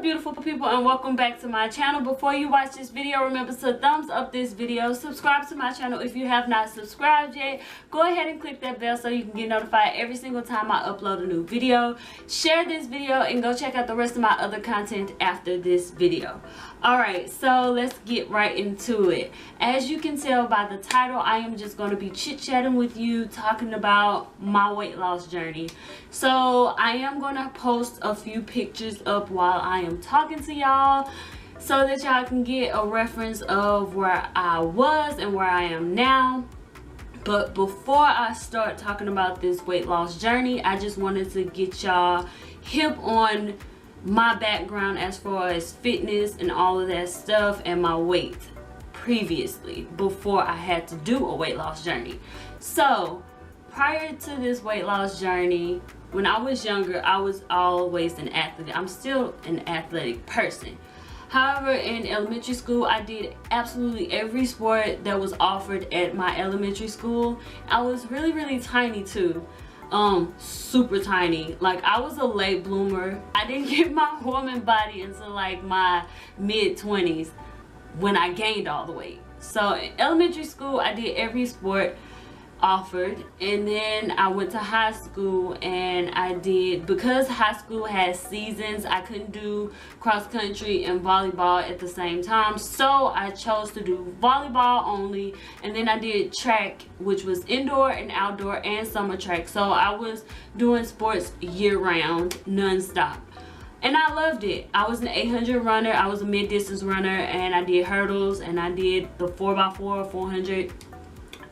beautiful people, and welcome back to my channel. Before you watch this video, remember to thumbs up this video, subscribe to my channel if you have not subscribed yet. Go ahead and click that bell so you can get notified every single time I upload a new video. Share this video and go check out the rest of my other content after this video. Alright, so let's get right into it. As you can tell by the title, I am just going to be chit-chatting with you, talking about my weight loss journey. So I am going to post a few pictures up while I am talking to y'all, so that y'all can get a reference of where I was and where I am now. But before I start talking about this weight loss journey, I just wanted to get y'all hip on my background as far as fitness and all of that stuff, and my weight previously before I had to do a weight loss journey. So prior to this weight loss journey, when I was younger, I was always an athlete. I'm still an athletic person. However, in elementary school, I did absolutely every sport that was offered at my elementary school. I was really tiny too. Super tiny. Like, I was a late bloomer. I didn't get my woman body until like my mid-20s when I gained all the weight. So in elementary school, I did every sport offered, and then I went to high school and I did, because high school has seasons, I couldn't do cross country and volleyball at the same time, so I chose to do volleyball only. And then I did track, which was indoor and outdoor and summer track, so I was doing sports year round, non-stop, and I loved it. I was an 800 runner, I was a mid-distance runner, and I did hurdles, and I did the 4x4, 400.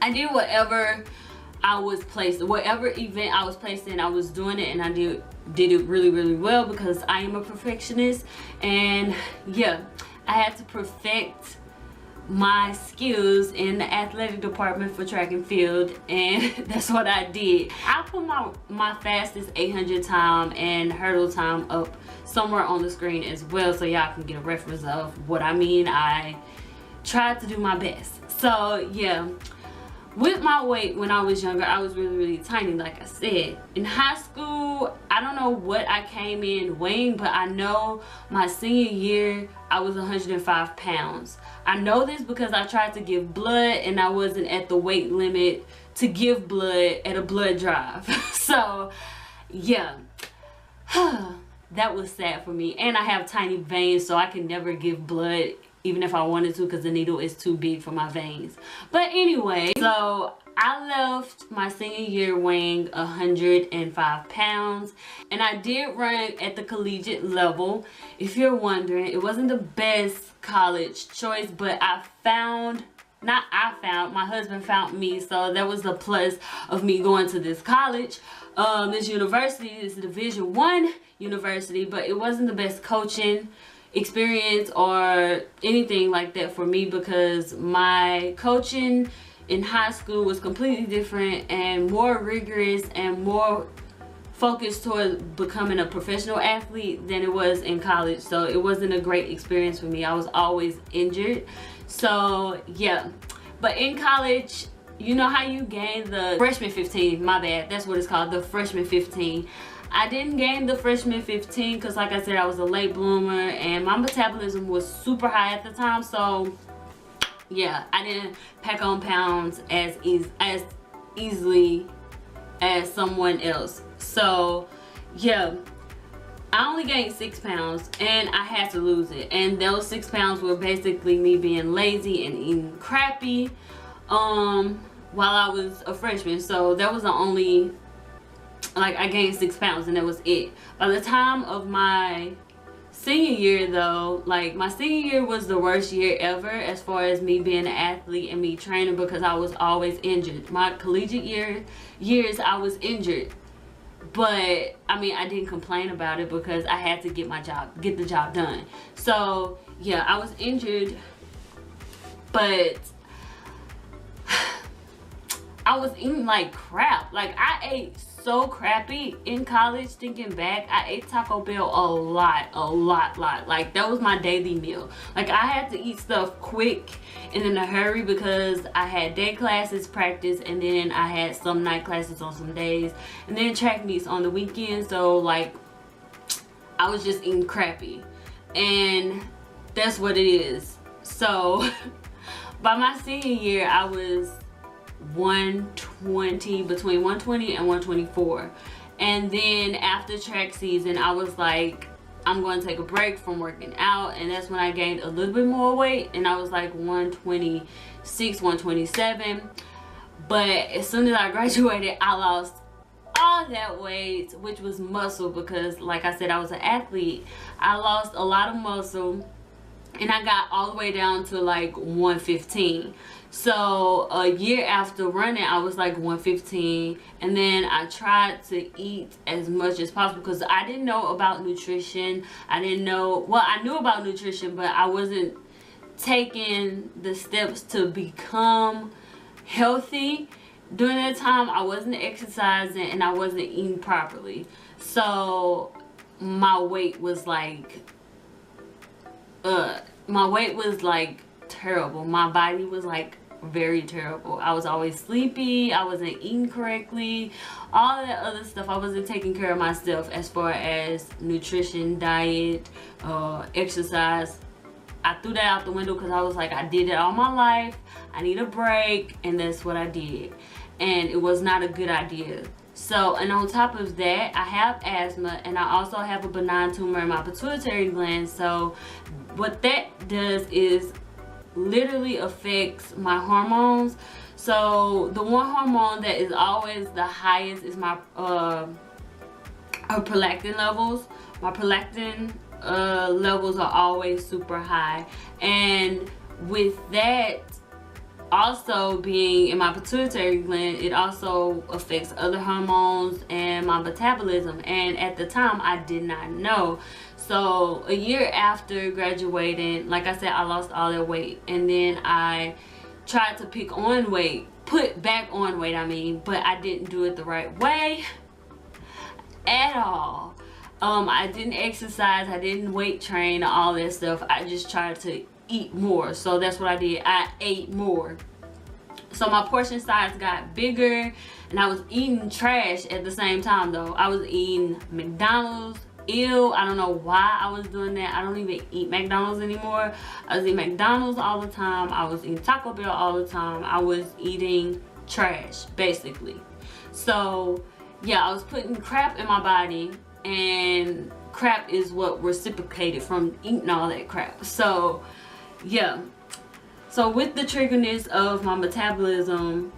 I did whatever I was placed, whatever event I was placed in, I was doing it, and I did it really well, because I am a perfectionist. And yeah, I had to perfect my skills in the athletic department for track and field, and that's what I did. I put my fastest 800 time and hurdle time up somewhere on the screen as well, so y'all can get a reference of what I mean. I tried to do my best. So yeah, with my weight when I was younger, I was really tiny, like I said. In high school, I don't know what I came in weighing, but I know my senior year, I was 105 pounds. I know this because I tried to give blood and I wasn't at the weight limit to give blood at a blood drive. So yeah, that was sad for me. And I have tiny veins, so I can never give blood even if I wanted to, because the needle is too big for my veins. But anyway, so I left my senior year weighing 105 pounds, and I did run at the collegiate level. If you're wondering, it wasn't the best college choice, but my husband found me, so that was the plus of me going to this college. This university is a Division I university, but it wasn't the best coaching experience or anything like that for me, because my coaching in high school was completely different and more rigorous and more focused towards becoming a professional athlete than it was in college. So it wasn't a great experience for me. I was always injured. So yeah, but in college, you know how you gain the freshman 15, my bad, that's what it's called, the freshman 15. I didn't gain the freshman 15 because, like I said, I was a late bloomer and my metabolism was super high at the time. So yeah, I didn't pack on pounds as easily as someone else. So yeah, I only gained 6 pounds and I had to lose it. And those 6 pounds were basically me being lazy and eating crappy while I was a freshman. So that was the only, like, I gained 6 pounds and that was it. By the time of my senior year though, like, my senior year was the worst year ever as far as me being an athlete and me training, because I was always injured. My collegiate years I was injured, but I mean, I didn't complain about it because I had to get the job done. So yeah, I was injured, but I was eating like crap. Like, I ate so crappy in college. Thinking back, I ate Taco Bell a lot. Like, that was my daily meal. Like, I had to eat stuff quick and in a hurry because I had day classes, practice, and then I had some night classes on some days, and then track meets on the weekends. So like, I was just eating crappy. and that's what it is. So by my senior year, I was 120, between 120 and 124. And then after track season, I was like, I'm going to take a break from working out, and that's when I gained a little bit more weight, and I was like 126, 127. But as soon as I graduated, I lost all that weight, which was muscle, because like I said, I was an athlete. I lost a lot of muscle, and I got all the way down to like 115. So a year after running, I was like 115, and then I tried to eat as much as possible because I didn't know about nutrition. I didn't know, well, I knew about nutrition, but I wasn't taking the steps to become healthy. During that time, I wasn't exercising and I wasn't eating properly. So my weight was like terrible. My body was like very terrible. I was always sleepy. I wasn't eating correctly. All of that other stuff. I wasn't taking care of myself as far as nutrition, diet, exercise. I threw that out the window because I was like, I did it all my life. I need a break, and that's what I did. And it was not a good idea. So, and on top of that, I have asthma, and I also have a benign tumor in my pituitary gland. So what that does is literally affects my hormones. So the one hormone that is always the highest is my prolactin levels. My prolactin levels are always super high, and with that also being in my pituitary gland, it also affects other hormones and my metabolism. And at the time, I did not know. So a year after graduating, like I said, I lost all that weight, and then I tried to put back on weight, I mean, but I didn't do it the right way at all. I didn't exercise, I didn't weight train, all that stuff. I just tried to eat more. So that's what I did. I ate more. So my portion size got bigger, and I was eating trash at the same time though. I was eating McDonald's. Ew, I don't know why I was doing that. I don't even eat McDonald's anymore. I was eating McDonald's all the time. I was eating Taco Bell all the time. I was eating trash, basically. So yeah, I was putting crap in my body, and crap is what reciprocated from eating all that crap. So yeah, so with the triggerness of my metabolism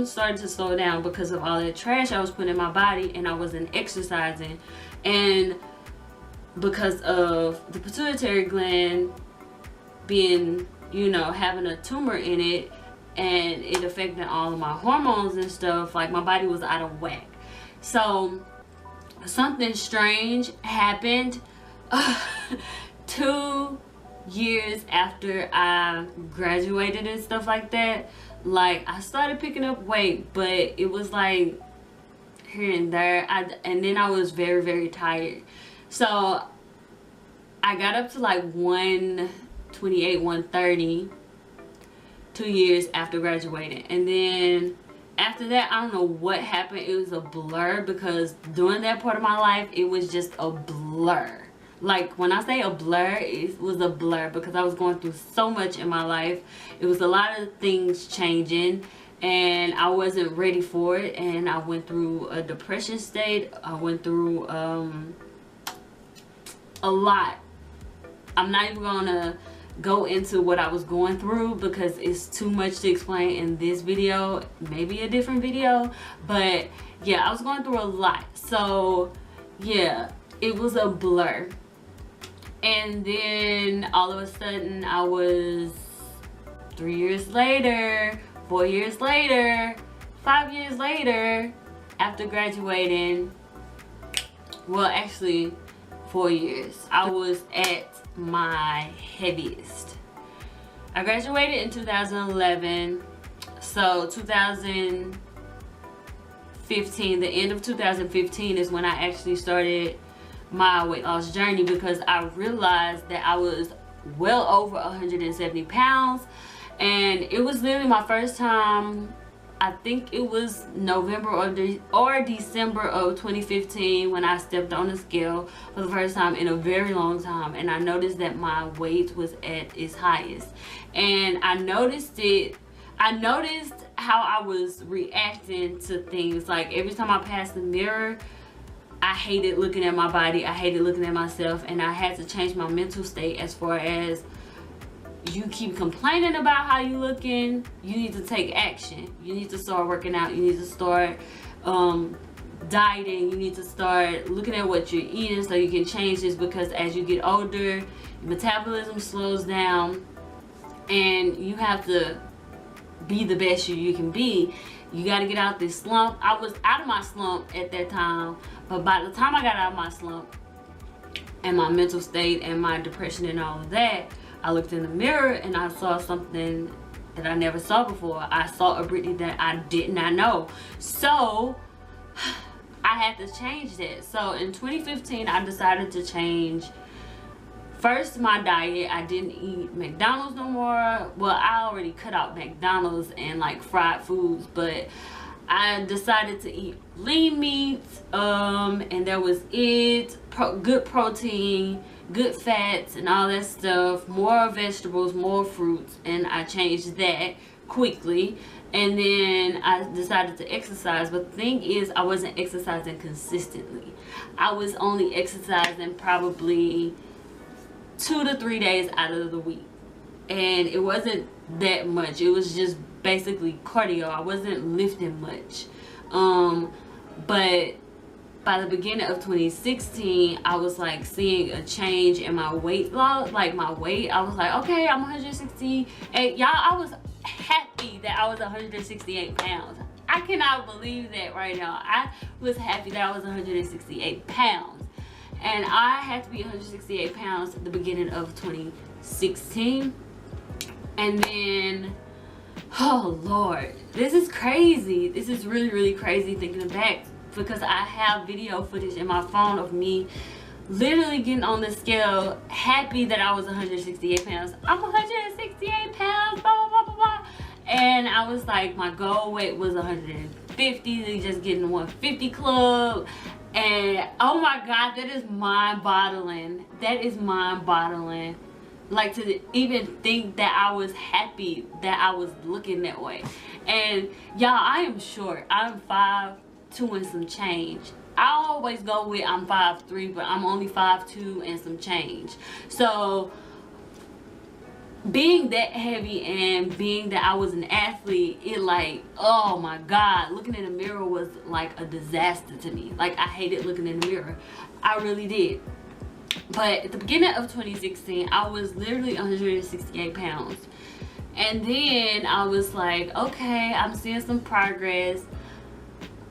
started to slow down because of all that trash I was putting in my body, and I wasn't exercising. And because of the pituitary gland being, you know, having a tumor in it, and it affected all of my hormones and stuff, like my body was out of whack. So something strange happened 2 years after I graduated and stuff like that. Like, I started picking up weight, but it was like here and there. And then I was very, very tired. So I got up to like 128, 130 2 years after graduating. And then after that, I don't know what happened. It was a blur, because during that part of my life, it was just a blur. Like, when I say a blur, it was a blur because I was going through so much in my life. It was a lot of things changing, and I wasn't ready for it. And I went through a depression state. I went through a lot. I'm not even gonna go into what I was going through because it's too much to explain in this video. Maybe a different video. But yeah, I was going through a lot. So yeah, it was a blur. And then all of a sudden, I was 3 years later, 4 years later, 5 years later, after graduating, well, actually 4 years, I was at my heaviest. I graduated in 2011, so 2015, the end of 2015 is when I actually started my weight loss journey, because I realized that I was well over 170 pounds, and it was literally my first time I think it was November or December of 2015 when I stepped on the scale for the first time in a very long time, and I noticed that my weight was at its highest. And I noticed how I was reacting to things. Like every time I passed the mirror, I hated looking at my body, I hated looking at myself, and I had to change my mental state as far as, you keep complaining about how you looking, you need to take action. You need to start working out, you need to start dieting, you need to start looking at what you're eating so you can change this, because as you get older, your metabolism slows down and you have to be the best you can be. You got to get out this slump. I was out of my slump at that time, but by the time I got out of my slump and my mental state and my depression and all of that, I looked in the mirror and I saw something that I never saw before. I saw a Brittany that I did not know. So I had to change that. So in 2015, I decided to change first my diet. I didn't eat McDonald's no more. Well, I already cut out McDonald's and like fried foods, but I decided to eat lean meats, and that was it. Good protein, good fats and all that stuff, more vegetables, more fruits, and I changed that quickly. And then I decided to exercise, but the thing is, I wasn't exercising consistently. I was only exercising probably 2 to 3 days out of the week, and it wasn't that much. It was just basically cardio. I wasn't lifting much, but by the beginning of 2016, I was like seeing a change in my weight loss, like my weight. I was like, okay, I'm 168. Y'all, I was happy that I was 168 pounds. I cannot believe that right now. I was happy that I was 168 pounds. And I had to be 168 pounds at the beginning of 2016. And then, oh Lord, this is crazy. This is really, really crazy thinking back, because I have video footage in my phone of me literally getting on the scale, happy that I was 168 pounds. I'm 168 pounds, blah, blah, blah, blah. And I was like, my goal weight was 150, just getting the 150 club. And oh my God, that is mind-boggling. That is mind-boggling. Like, to even think that I was happy that I was looking that way. And y'all, I am short. I'm 5'2" and some change. I always go with I'm 5'3", but I'm only 5'2" and some change. So being that heavy and being that I was an athlete, it like, oh my God, looking in the mirror was like a disaster to me. Like, I hated looking in the mirror. I really did. But at the beginning of 2016, I was literally 168 pounds. And then I was like, okay, I'm seeing some progress.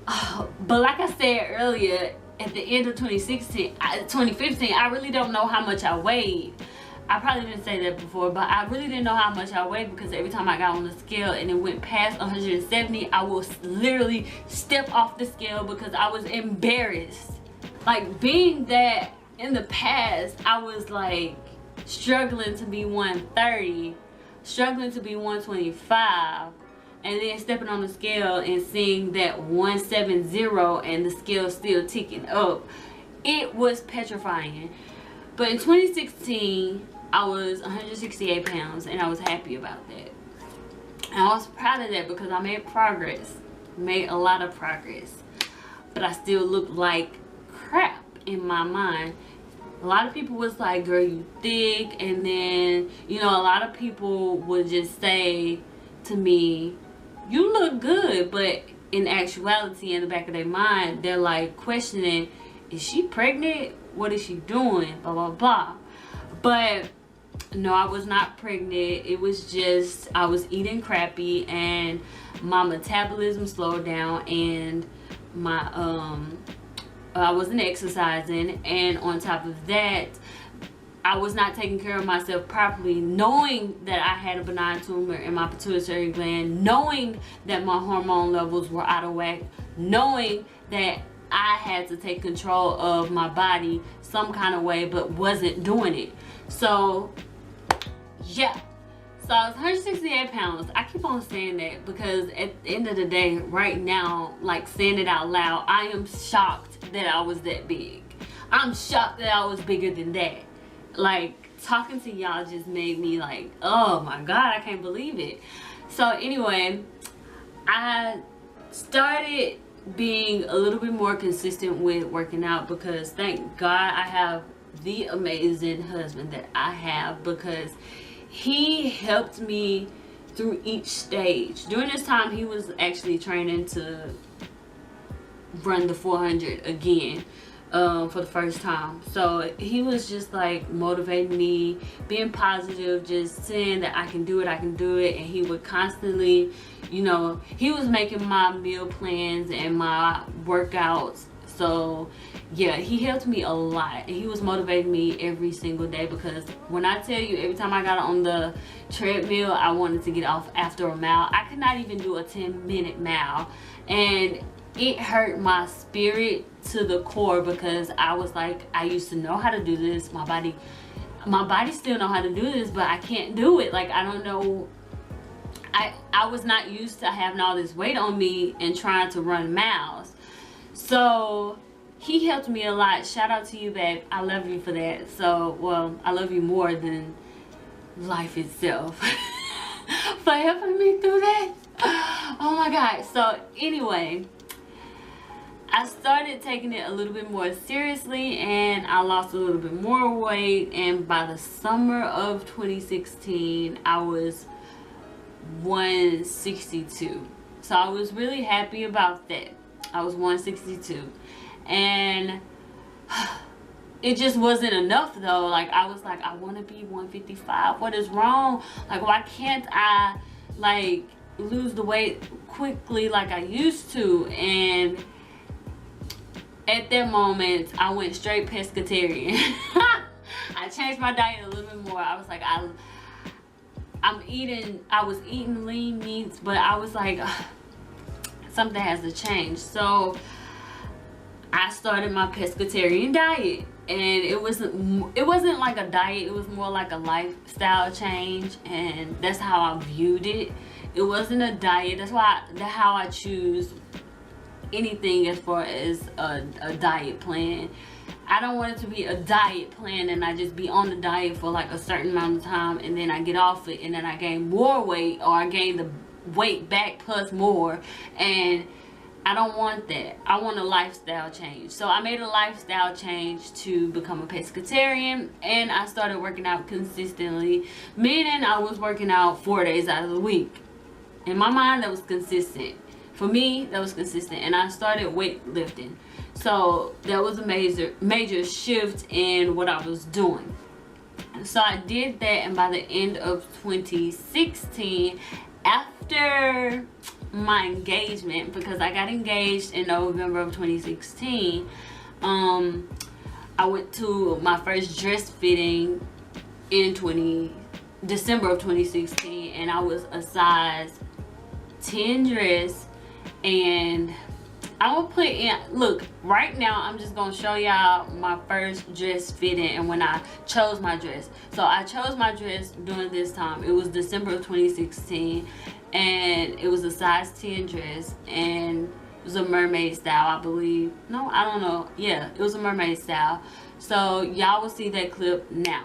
But like I said earlier, at the end of 2015, I really don't know how much I weighed. I probably didn't say that before, but I really didn't know how much I weighed, because every time I got on the scale and it went past 170, I would literally step off the scale because I was embarrassed. Like, being that in the past, I was like struggling to be 130, struggling to be 125, and then stepping on the scale and seeing that 170 and the scale still ticking up, it was petrifying. But in 2016, I was 168 pounds and I was happy about that. And I was proud of that because I made progress, made a lot of progress, but I still looked like crap in my mind. A lot of people was like, girl, you thick. And then, you know, a lot of people would just say to me, you look good. But in actuality, in the back of their mind, they're like questioning, is she pregnant? What is she doing? Blah, blah, blah. But no, I was not pregnant. It was just, I was eating crappy and my metabolism slowed down, and my I wasn't exercising, and on top of that, I was not taking care of myself properly, knowing that I had a benign tumor in my pituitary gland, knowing that my hormone levels were out of whack, knowing that I had to take control of my body some kind of way, but wasn't doing it. So yeah, So I was 168 pounds. I keep on saying that because at the end of the day, right now, like saying it out loud, I am shocked that I was that big. I'm shocked that I was bigger than that. Like, talking to y'all just made me like, oh my God, I can't believe it. So anyway, I started being a little bit more consistent with working out because thank God I have the amazing husband that I have, because he helped me through each stage. During this time, he was actually training to run the 400 again for the first time. So he was just like motivating me, being positive, just saying that I can do it, and he would constantly, you know, he was making my meal plans and my workouts. So yeah, he helped me a lot, and he was motivating me every single day, because when I tell you, every time I got on the treadmill, I wanted to get off after a mile. I could not even do a 10-minute mile, and it hurt my spirit to the core, because I was like, I used to know how to do this. My body still know how to do this, but I can't do it. Like, I don't know. I was not used to having all this weight on me and trying to run miles. So he helped me a lot. Shout out to you, babe. I love you for that. So, well, I love you more than life itself for helping me through that. Oh my God. So anyway, I started taking it a little bit more seriously, and I lost a little bit more weight, and by the summer of 2016 I was 162. So I was really happy about that. I was 162, and it just wasn't enough though. Like, I was like, I want to be 155. What is wrong? Like, why can't I like lose the weight quickly like I used to? And at that moment, I went straight pescatarian. I changed my diet a little bit more. I was like, I was eating lean meats, but I was like, something has to change. So I started my pescatarian diet, and it wasn't like a diet. It was more like a lifestyle change, and that's how I viewed it. It wasn't a diet. That's how I choose anything as far as a diet plan. I don't want it to be a diet plan and I just be on the diet for like a certain amount of time, and then I get off it, and then I gain more weight, or I gain the weight back plus more, and I don't want that. I want a lifestyle change. So I made a lifestyle change to become a pescatarian, and I started working out consistently, meaning I was working out 4 days out of the week. In my mind, that was consistent. For me, that was consistent, and I started weightlifting. So that was a major shift in what I was doing. So I did that, and by the end of 2016, after my engagement, because I got engaged in November of 2016, I went to my first dress fitting in December of 2016, and I was a size 10 dress. And I will put in, look, right now I'm just gonna show y'all my first dress fitting and when I chose my dress. So I chose my dress during this time. It was December of 2016, and it was a size 10 dress, and it was a mermaid style, I believe. No, I don't know. Yeah, it was a mermaid style. So y'all will see that clip now.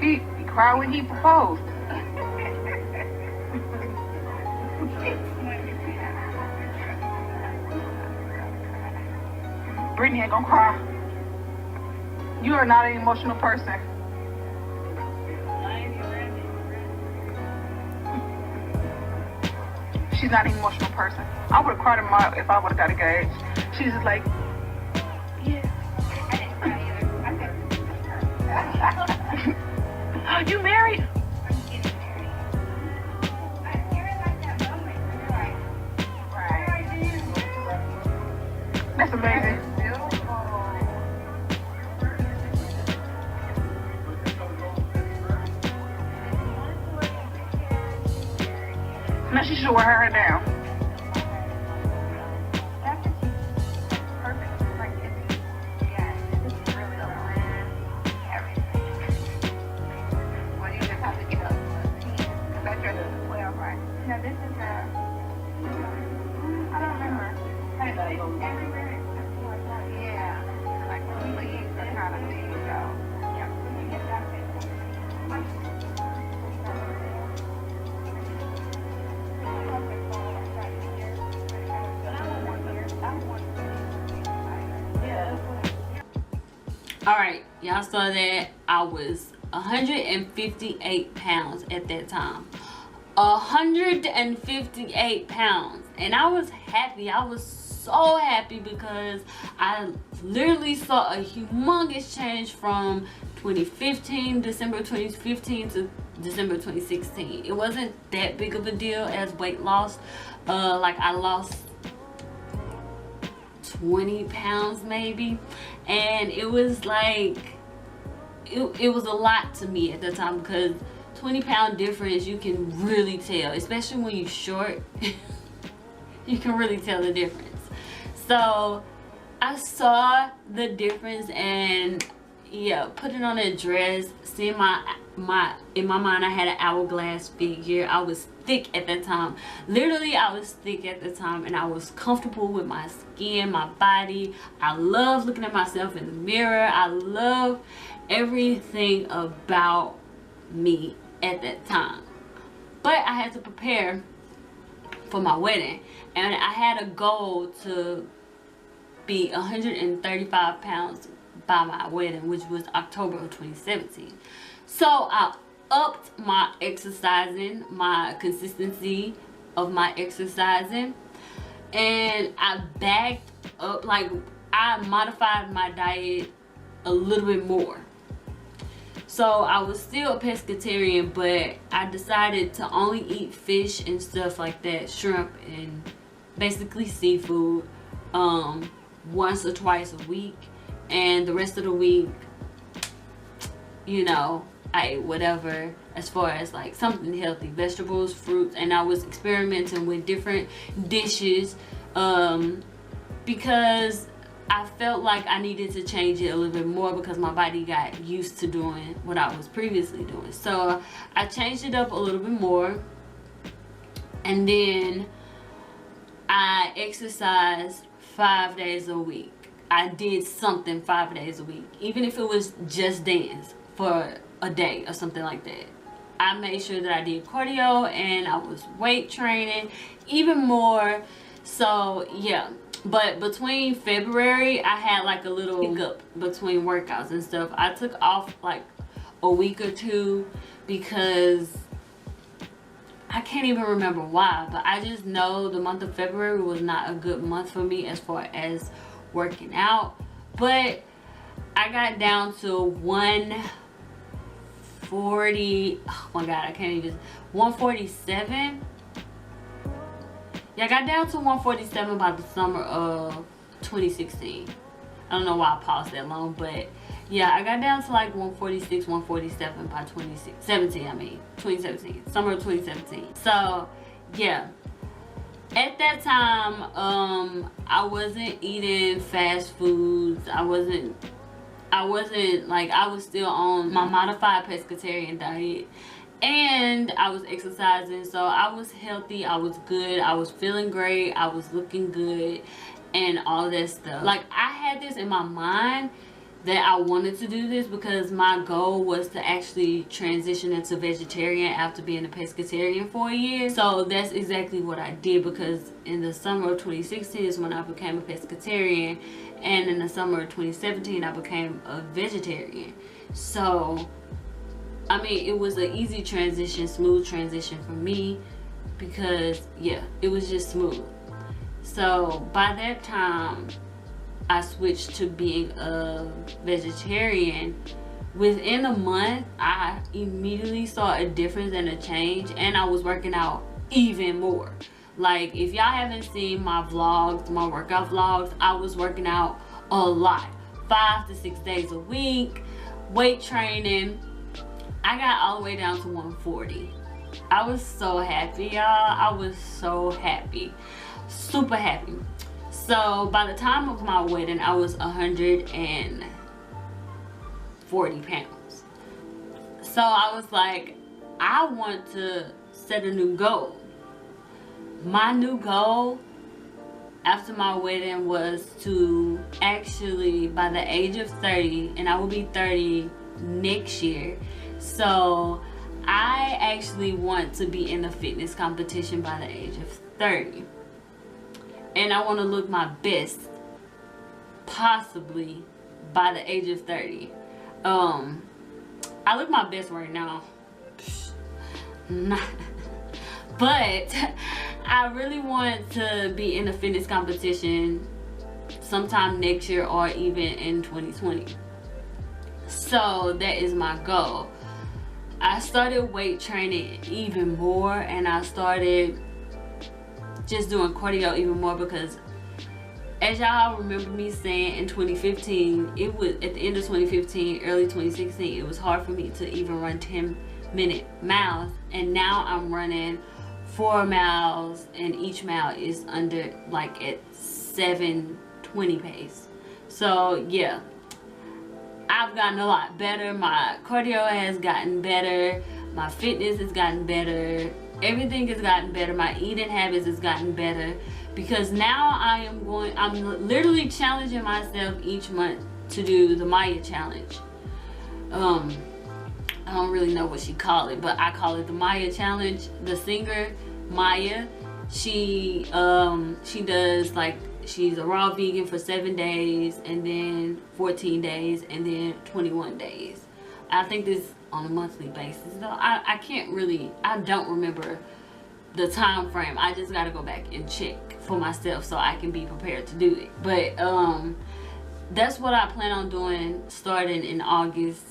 He cried when he proposed. Brittany ain't gonna cry. You are not an emotional person. She's not an emotional person. I would have cried if I would have got engaged. She's just like, yeah. I didn't cry either. Are you married? I'm getting married. You're in like that moment where you're like, right. That's amazing. she should wear her hair down. That's perfect. Like, it's really everything. Well, you just have to get up. Because that dress is 12, right? No, this is I don't remember. Yeah. Like, the sleeves are kind of big, so. Alright, y'all saw that I was 158 pounds at that time. 158 pounds. And I was happy. I was so happy because I literally saw a humongous change from 2015, December 2015 to December 2016. It wasn't that big of a deal as weight loss. Like I lost 20 pounds maybe, and it was like it was a lot to me at the time because 20-pound difference, you can really tell, especially when you're short. You can really tell the difference. So I saw the difference, and yeah, putting on a dress, seeing my in my mind I had an hourglass figure. I was thick at that time. Literally, I was thick at the time, and I was comfortable with my skin, my body. I love looking at myself in the mirror. I love everything about me at that time. But I had to prepare for my wedding, and I had a goal to be 135 pounds by my wedding, which was October of 2017. So I upped my exercising, my consistency of my exercising, and I backed up, like I modified my diet a little bit more. So I was still a pescatarian, but I decided to only eat fish and stuff like that, shrimp and basically seafood, once or twice a week, and the rest of the week, you know, I ate whatever as far as like something healthy, vegetables, fruits, and I was experimenting with different dishes because I felt like I needed to change it a little bit more because my body got used to doing what I was previously doing. So I changed it up a little bit more, and then I exercised 5 days a week. I did something 5 days a week, even if it was just dance for a day or something like that. I made sure that I did cardio and I was weight training even more. So yeah, but between February I had like a little hiccup between workouts and stuff. I took off like a week or two because I can't even remember why, but I just know the month of February was not a good month for me as far as working out. But I got down to 140, oh my god, I can't even, 147. Yeah, I got down to 147 by the summer of 2016. I don't know why I paused that long, but yeah, I got down to like 146, 147 by 2017, summer of 2017. So yeah, at that time, I wasn't eating fast foods. I wasn't like, I was still on my modified pescatarian diet, and I was exercising, so I was healthy, I was good, I was feeling great, I was looking good, and all that stuff. Like, I had this in my mind that I wanted to do this because my goal was to actually transition into vegetarian after being a pescatarian for a year. So that's exactly what I did, because in the summer of 2016 is when I became a pescatarian, and in the summer of 2017 I became a vegetarian. So I mean, it was an easy transition, smooth transition for me, because yeah, it was just smooth. So by that time I switched to being a vegetarian. Within a month, I immediately saw a difference and a change, and I was working out even more. Like, if y'all haven't seen my vlogs, my workout vlogs, I was working out a lot, 5 to 6 days a week, weight training. I got all the way down to 140. I was so happy, y'all. I was so happy, super happy. So by the time of my wedding, I was 140 pounds. So I was like, I want to set a new goal. My new goal after my wedding was to actually, by the age of 30, and I will be 30 next year, so I actually want to be in a fitness competition by the age of 30. And I want to look my best possibly by the age of 30. I look my best right now. But I really want to be in a fitness competition sometime next year or even in 2020. So that is my goal. I started weight training even more, and I started just doing cardio even more because, as y'all remember me saying in 2015, it was at the end of 2015, early 2016, it was hard for me to even run 10-minute miles, and now I'm running 4 miles, and each mile is under like at 7:20 pace. So yeah, I've gotten a lot better. My cardio has gotten better, my fitness has gotten better, everything has gotten better, my eating habits has gotten better, because now I'm literally challenging myself each month to do the Maya challenge. I don't really know what she called it, but I call it the Maya challenge. The singer Maya, she does, like, she's a raw vegan for 7 days, and then 14 days, and then 21 days. I think this on a monthly basis though. I can't really, I don't remember the time frame. I just gotta go back and check for myself so I can be prepared to do it. But that's what I plan on doing starting in August,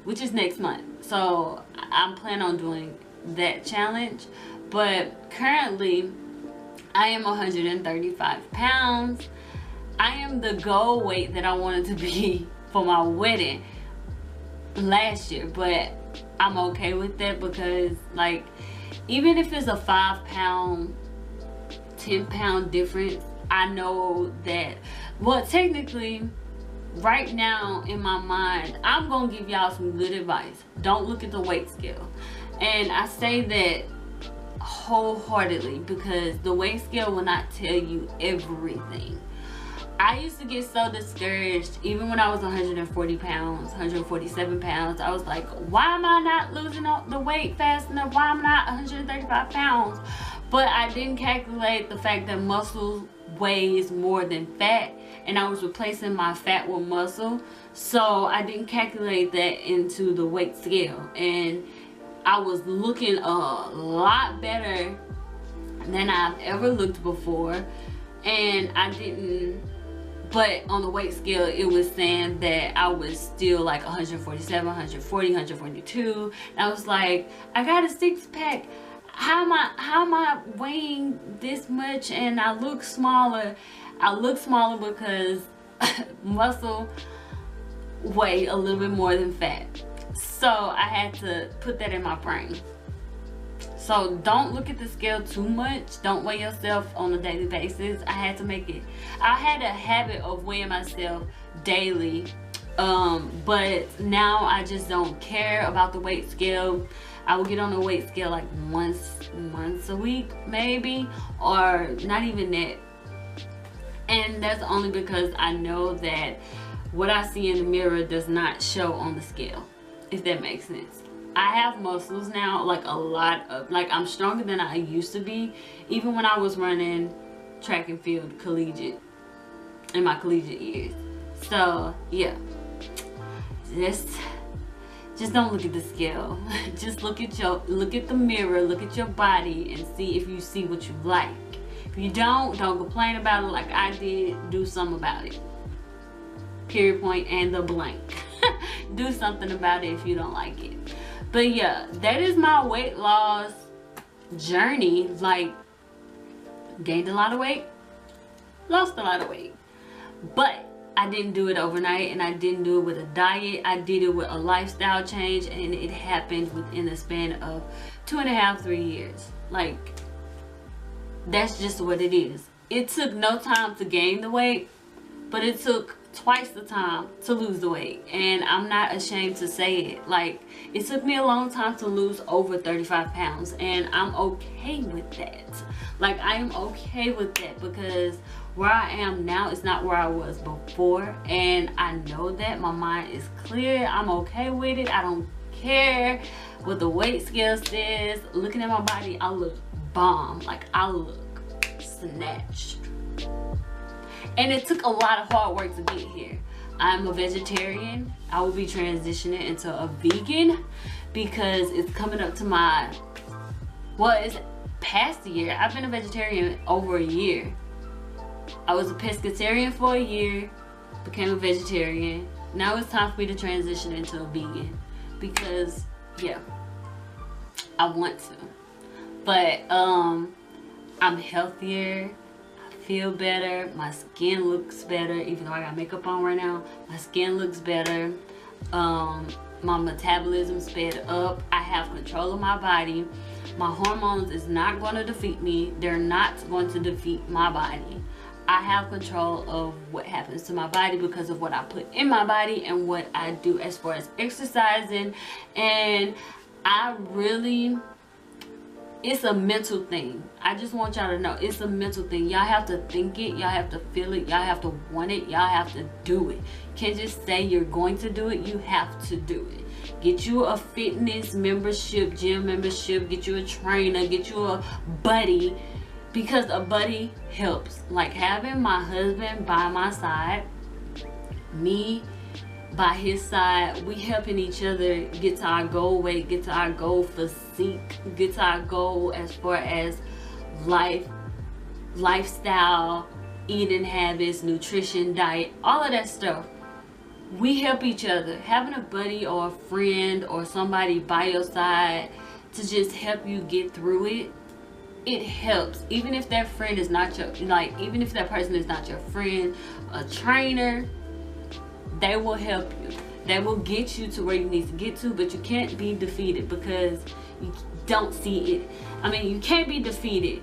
which is next month. So I'm planning on doing that challenge. But currently I am 135 pounds. I am the goal weight that I wanted to be for my wedding last year, but I'm okay with that because, like, even if it's a 5 pound, 10 pound difference, I know that, well, technically right now in my mind, I'm gonna give y'all some good advice. Don't look at the weight scale. And I say that wholeheartedly because the weight scale will not tell you everything. I used to get so discouraged even when I was 140 pounds, 147 pounds. I was like, why am I not losing the weight fast enough? Why am I not 135 pounds? But I didn't calculate the fact that muscle weighs more than fat, and I was replacing my fat with muscle. So I didn't calculate that into the weight scale, and I was looking a lot better than I've ever looked before. And I didn't, but on the weight scale it was saying that I was still like 147, 140, 142. And I was like, I got a 6-pack. How am I weighing this much and I look smaller? I look smaller because muscle weigh a little bit more than fat. So I had to put that in my brain. So don't look at the scale too much. Don't weigh yourself on a daily basis. I had a habit of weighing myself daily. But now I just don't care about the weight scale. I will get on the weight scale like once a week maybe, or not even that. And that's only because I know that what I see in the mirror does not show on the scale, if that makes sense. I have muscles now, like a lot of, like, I'm stronger than I used to be, even when I was running track and field collegiate, in my collegiate years. So yeah, just don't look at the scale. Just look at the mirror, look at your body and see if you see what you like. If you don't complain about it like I did. Do something about it. Period, point, and the blank. Do something about it if you don't like it. But yeah, that is my weight loss journey. Like, gained a lot of weight, lost a lot of weight, but I didn't do it overnight, and I didn't do it with a diet. I did it with a lifestyle change, and it happened within the span of 2.5, 3 years. Like, that's just what it is. It took no time to gain the weight, but it took twice the time to lose the weight, and I'm not ashamed to say it. Like, it took me a long time to lose over 35 pounds, and I'm okay with that. Like, I am okay with that, because where I am now is not where I was before, and I know that. My mind is clear. I'm okay with it. I don't care what the weight scale says. Looking at my body, I look bomb. Like, I look snatched. And it took a lot of hard work to get here. I'm a vegetarian. I will be transitioning into a vegan because it's coming up to my, well, it's past a year. I've been a vegetarian over a year. I was a pescatarian for a year, became a vegetarian. Now it's time for me to transition into a vegan because, yeah, I want to. But I'm healthier. Feel better. My skin looks better. Even though I got makeup on right now, my skin looks better. My metabolism sped up. I have control of my body. My hormones is not going to defeat me. They're not going to defeat my body. I have control of what happens to my body because of what I put in my body and what I do as far as exercising. And I really, it's a mental thing. I just want y'all to know it's a mental thing. Y'all have to think it, y'all have to feel it, y'all have to want it, y'all have to do it. You can't just say you're going to do it, you have to do it. Get you a fitness membership, gym membership, get you a trainer, get you a buddy, because a buddy helps. Like having my husband by my side, me by his side, we helping each other get to our goal weight, get to our goal physique, get to our goal as far as lifestyle, eating habits, nutrition, diet, all of that stuff. We help each other. Having a buddy or a friend or somebody by your side to just help you get through it, it helps. Even if that friend is not your, like, even if that person is not your friend, a trainer, they will help you. They will get you to where you need to get to, but you can't be defeated because you don't see it. I mean, you can't be defeated.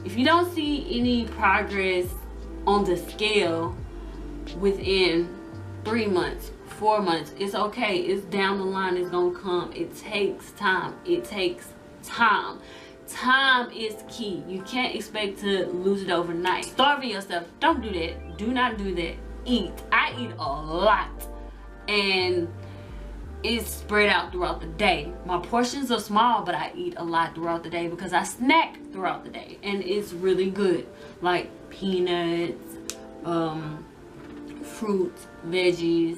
If you don't see any progress on the scale within 3 months, 4 months, it's okay. It's down the line. It's gonna come. It takes time. It takes time. Time is key. You can't expect to lose it overnight. Starving yourself. Don't do that. Do not do that. Eat. I eat a lot, and it's spread out throughout the day. My portions are small, but I eat a lot throughout the day because I snack throughout the day, and it's really good. Like peanuts, fruits, veggies.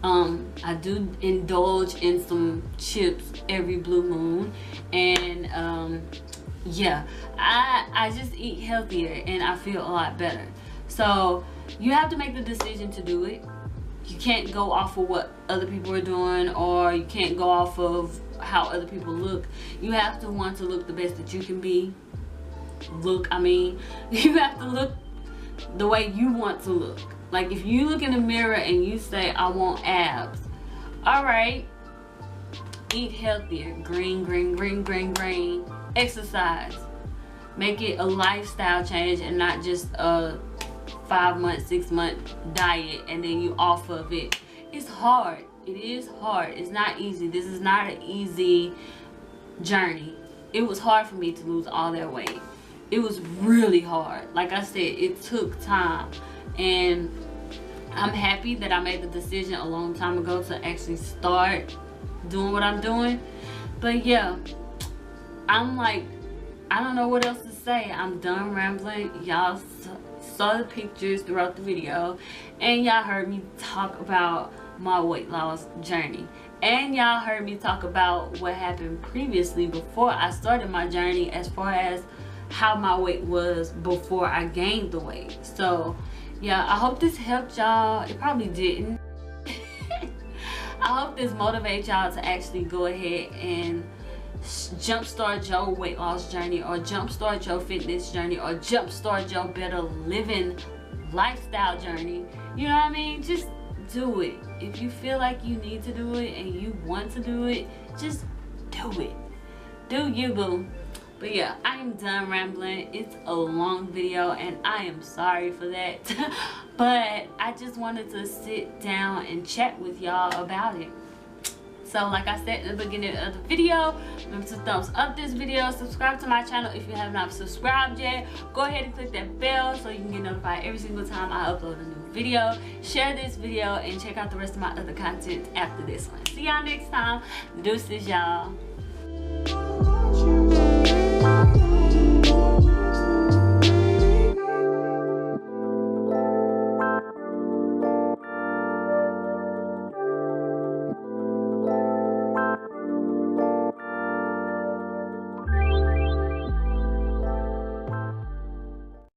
I do indulge in some chips every blue moon, and yeah, I just eat healthier and I feel a lot better. So you have to make the decision to do it. You can't go off of what other people are doing, or you can't go off of how other people look. You have to want to look the best that you can be. You have to look the way you want to look. Like if you look in the mirror and you say, I want abs, all right, eat healthier, green, exercise, make it a lifestyle change and not just a 5-month, 6-month diet and then you off of it. It's hard. It is hard. It's not easy. This is not an easy journey. It was hard for me to lose all that weight. It was really hard. Like I said, it took time, and I'm happy that I made the decision a long time ago to actually start doing what I'm doing. But yeah, I'm like, I don't know what else to say. I'm done rambling. Y'all saw the pictures throughout the video, and y'all heard me talk about my weight loss journey, and y'all heard me talk about what happened previously before I started my journey, as far as how my weight was before I gained the weight. So yeah, I hope this helped y'all. It probably didn't. I hope this motivates y'all to actually go ahead and jumpstart your weight loss journey, or jumpstart your fitness journey, or jumpstart your better living lifestyle journey. You know what I mean? Just do it. If you feel like you need to do it and you want to do it, just do it. Do you, boo. But yeah, I am done rambling. It's a long video and I am sorry for that. But I just wanted to sit down and chat with y'all about it. So like I said in the beginning of the video, remember to thumbs up this video, subscribe to my channel if you have not subscribed yet. Go ahead and click that bell so you can get notified every single time I upload a new video. Share this video and check out the rest of my other content after this one. See y'all next time. Deuces, y'all.